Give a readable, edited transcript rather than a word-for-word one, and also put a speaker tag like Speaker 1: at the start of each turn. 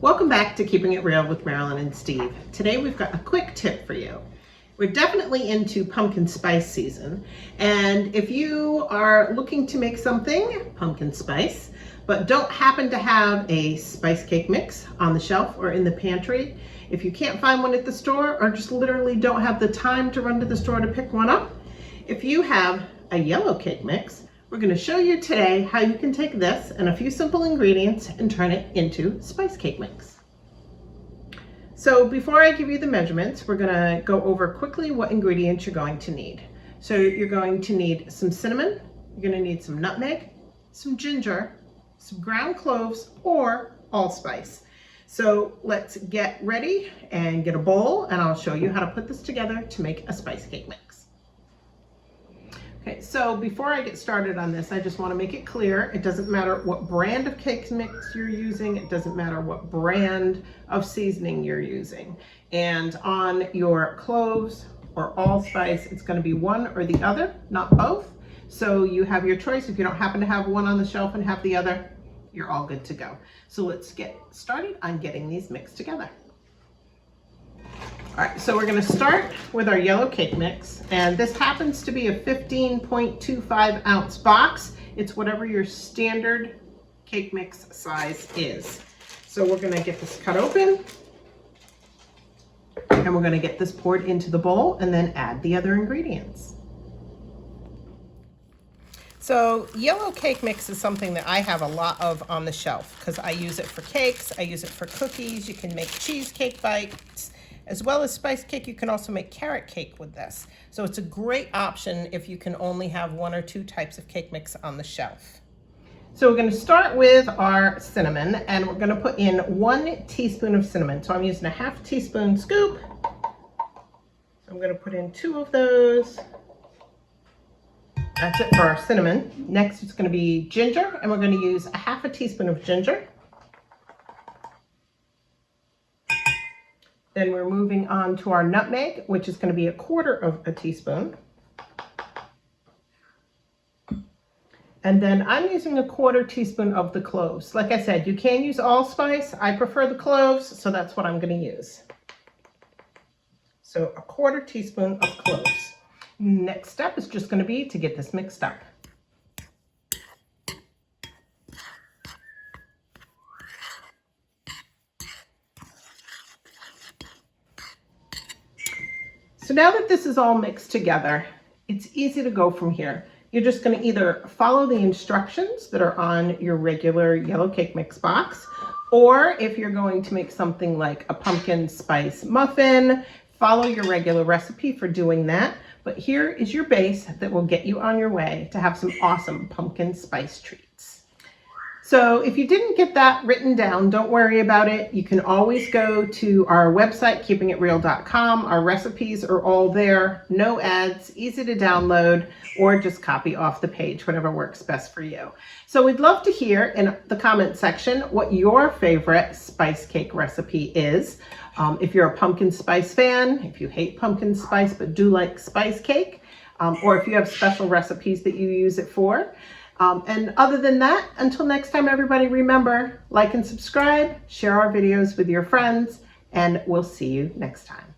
Speaker 1: Welcome back to Keeping It Real with Marilyn and Steve. Today we've got a quick tip for you. We're definitely into pumpkin spice season, and if you are looking to make something pumpkin spice but don't happen to have a spice cake mix on the shelf or in the pantry, if you can't find one at the store or just literally don't have the time to run to the store to pick one up, if you have a yellow cake mix, we're going to show you today how you can take this and a few simple ingredients and turn it into spice cake mix. So before I give you the measurements, we're going to go over quickly what ingredients you're going to need. So you're going to need some cinnamon, you're going to need some nutmeg, some ginger, some ground cloves, or allspice. So let's get ready and get a bowl, and I'll show you how to put this together to make a spice cake mix. Okay, so before I get started on this, I just want to make it clear, it doesn't matter what brand of cake mix you're using, it doesn't matter what brand of seasoning you're using. And on your cloves or allspice, it's going to be one or the other, not both. So you have your choice. If you don't happen to have one on the shelf and have the other, you're all good to go. So let's get started on getting these mixed together. All right, so we're going to start with our yellow cake mix, and this happens to be a 15.25 ounce box. It's whatever your standard cake mix size is. So we're going to get this cut open, and we're going to get this poured into the bowl and then add the other ingredients. So yellow cake mix is something that I have a lot of on the shelf because I use it for cakes, I use it for cookies, you can make cheesecake bites. As well as spice cake, you can also make carrot cake with this. So it's a great option if you can only have one or two types of cake mix on the shelf. So we're going to start with our cinnamon, and we're going to put in 1 teaspoon of cinnamon. So I'm using a ½ teaspoon scoop. So I'm going to put in 2 of those. That's it for our cinnamon. Next it's going to be ginger, and we're going to use a ½ teaspoon of ginger. Then we're moving on to our nutmeg, which is going to be 1/4 teaspoon. And then I'm using 1/4 teaspoon of the cloves. Like I said, you can use allspice. I prefer the cloves, so that's what I'm going to use. So 1/4 teaspoon of cloves. Next step is just going to be to get this mixed up. So now that this is all mixed together, it's easy to go from here. You're just going to either follow the instructions that are on your regular yellow cake mix box, or if you're going to make something like a pumpkin spice muffin, follow your regular recipe for doing that. But here is your base that will get you on your way to have some awesome pumpkin spice treats. So if you didn't get that written down, don't worry about it. You can always go to our website, keepingitreal.com. Our recipes are all there, no ads, easy to download, or just copy off the page, whatever works best for you. So we'd love to hear in the comment section what your favorite spice cake recipe is. If you're a pumpkin spice fan, if you hate pumpkin spice but do like spice cake, or if you have special recipes that you use it for. And other than that, until next time, everybody, remember, like and subscribe, share our videos with your friends, and we'll see you next time.